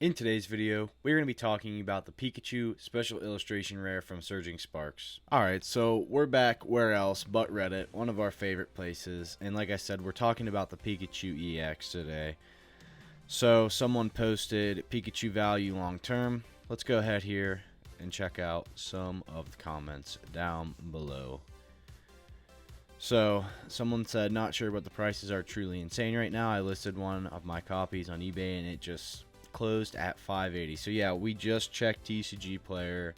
In today's video, we're going to be talking about the Pikachu Special Illustration Rare from Surging Sparks. Alright, so we're back where else but Reddit, one of our favorite places, and like I said, we're talking about the Pikachu EX today. So someone posted Pikachu value long term. Let's go ahead here and check out some of the comments down below. So, someone said, not sure what the prices are truly insane right now. I listed one of my copies on eBay and it just closed at $580. So yeah, we just checked TCG Player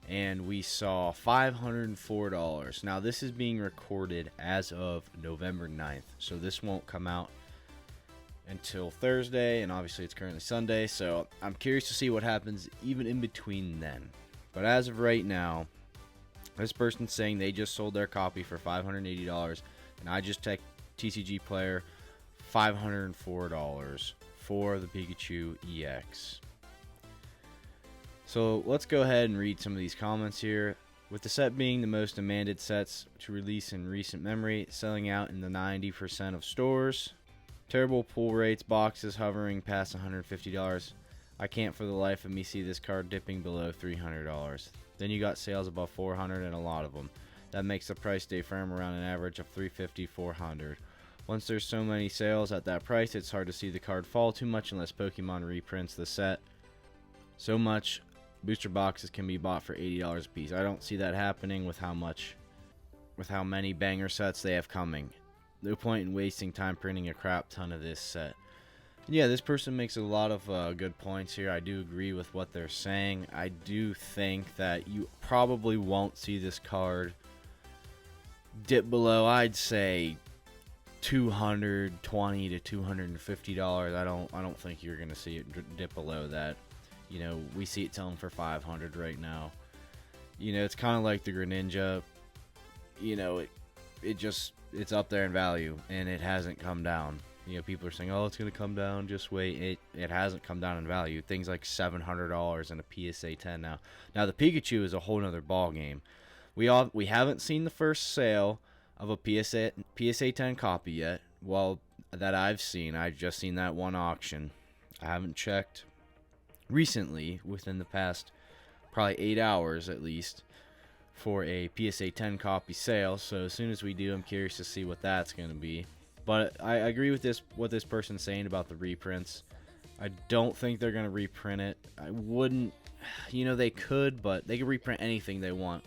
and we saw $504. Now this is being recorded as of November 9th, so this won't come out until Thursday, and obviously it's currently Sunday, so I'm curious to see what happens even in between then. But as of right now, this person's saying they just sold their copy for $580, and I just checked TCG Player, $504 for the Pikachu EX. So let's go ahead and read some of these comments here. With the set being the most demanded sets to release in recent memory, selling out in the 90% of stores, terrible pull rates, boxes hovering past $150, I can't for the life of me see this card dipping below $300. Then you got sales above $400 and a lot of them. That makes the price stay firm around an average of $350, $400. Once there's so many sales at that price, it's hard to see the card fall too much unless Pokemon reprints the set. So much booster boxes can be bought for $80 a piece. I don't see that happening with how many banger sets they have coming. No point in wasting time printing a crap ton of this set. And yeah, this person makes a lot of good points here. I do agree with what they're saying. I do think that you probably won't see this card dip below, I'd say, $220 to $250. I don't think you're gonna see it dip below that. You know, we see it selling for $500 right now. You know, it's kind of like the Greninja. You know, it's up there in value and it hasn't come down. You know, people are saying, "Oh, it's gonna come down. Just wait." It hasn't come down in value. Things like $700 in a PSA 10 now. Now the Pikachu is a whole nother ball game. We haven't seen the first sale of a PSA 10 copy yet. Well, that I've seen. I've just seen that one auction. I haven't checked recently, within the past probably 8 hours at least, for a PSA 10 copy sale. So as soon as we do, I'm curious to see what that's going to be. But I agree with what this person's saying about the reprints. I don't think they're going to reprint it. I wouldn't, you know, they could, but they could reprint anything they want.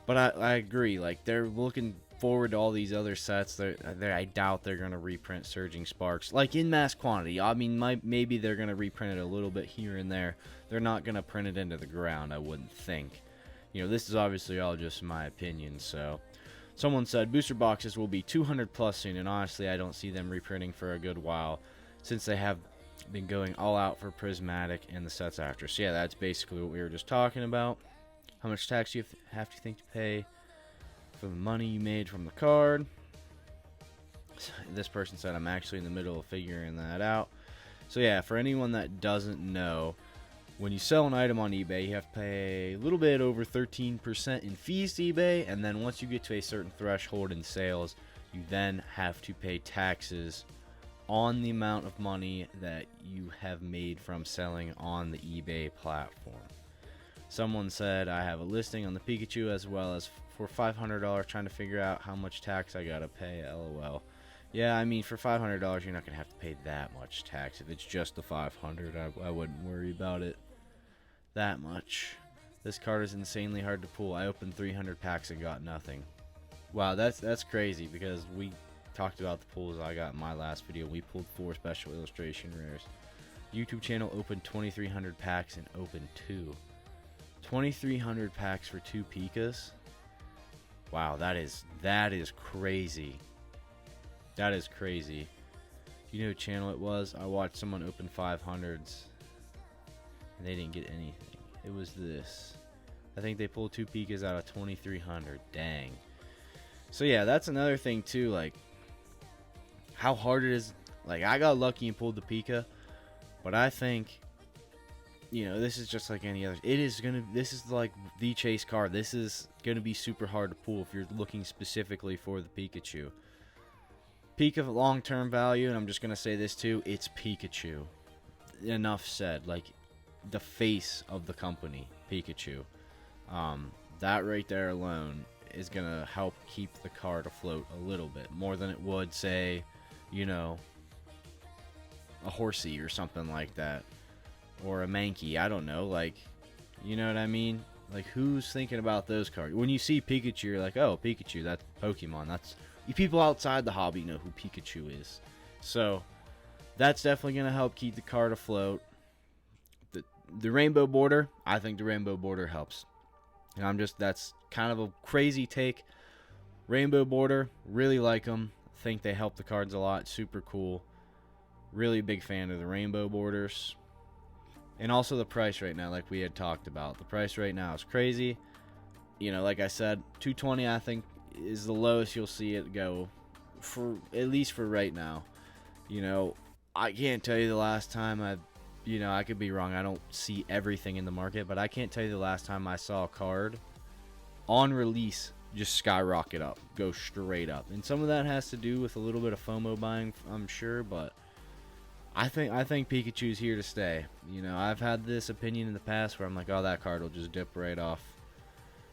But I agree, like, they're looking forward to all these other sets. I doubt they're going to reprint Surging Sparks, like, in mass quantity. I mean, maybe they're going to reprint it a little bit here and there. They're not going to print it into the ground, I wouldn't think. You know, this is obviously all just my opinion, so. Someone said, booster boxes will be 200 plus soon, and honestly, I don't see them reprinting for a good while, since they have been going all out for Prismatic and the sets after. So yeah, that's basically what we were just talking about. How much tax you have to think to pay for the money you made from the card. This person said, I'm actually in the middle of figuring that out. So yeah, for anyone that doesn't know, when you sell an item on eBay, you have to pay a little bit over 13% in fees to eBay, and then once you get to a certain threshold in sales, you then have to pay taxes on the amount of money that you have made from selling on the eBay platform. Someone said, I have a listing on the Pikachu as well as for $500, trying to figure out how much tax I gotta pay, lol. Yeah, I mean, for $500, you're not gonna have to pay that much tax. If it's just the $500, I wouldn't worry about it that much. This card is insanely hard to pull. I opened 300 packs and got nothing. Wow, that's crazy, because we talked about the pulls I got in my last video. We pulled 4 special illustration rares. YouTube channel opened 2,300 packs and opened 2. 2,300 packs for 2 Pikas. Wow, that is crazy. That is crazy. You know what channel it was? I watched someone open 500s and they didn't get anything. It was this. I think they pulled 2 Pikas out of 2,300. Dang. So yeah, that's another thing too, like how hard it is. Like, I got lucky and pulled the Pika, but I think, you know, this is just like any other. This is like the chase card. This is gonna be super hard to pull if you're looking specifically for the Pikachu. Peak of long-term value, and I'm just gonna say this too, it's Pikachu. enough said. Like, the face of the company, Pikachu. That right there alone is gonna help keep the card afloat a little bit more than it would, say, you know, a Horsey or something like that, or a Mankey. I don't know, like, you know what I mean? Like, who's thinking about those cards? When you see Pikachu, you're like, oh, Pikachu, that's Pokemon. That's, you people outside the hobby know who Pikachu is. So that's definitely gonna help keep the card afloat. The rainbow border, I think the rainbow border helps. And that's kind of a crazy take. Rainbow border, really like them. Think they help the cards a lot. Super cool. Really big fan of the rainbow borders. And also the price right now, like we had talked about. The price right now is crazy. You know, like I said, $220 I think is the lowest you'll see it go, for at least for right now. You know, I can't tell you the last time I could be wrong. I don't see everything in the market, but I can't tell you the last time I saw a card on release just skyrocket up, go straight up. And some of that has to do with a little bit of FOMO buying, I'm sure, but I think Pikachu's here to stay. You know, I've had this opinion in the past where I'm like, oh, that card will just dip right off,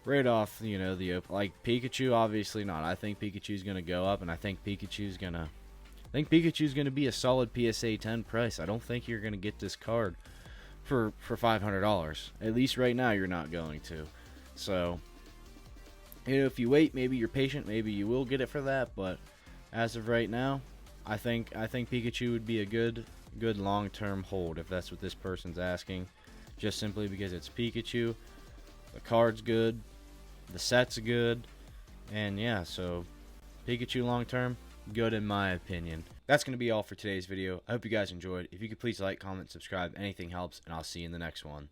you know, like Pikachu, obviously not. I think Pikachu's going to go up, and I think Pikachu's going to be a solid PSA 10 price. I don't think you're going to get this card for $500. At least right now you're not going to. So, you know, if you wait, maybe you're patient, maybe you will get it for that, but as of right now, I think Pikachu would be a good long-term hold if that's what this person's asking, just simply because it's Pikachu. The card's good, the set's good, and yeah, so Pikachu long-term, good in my opinion. That's going to be all for today's video. I hope you guys enjoyed. If you could please like, comment, subscribe, anything helps, and I'll see you in the next one.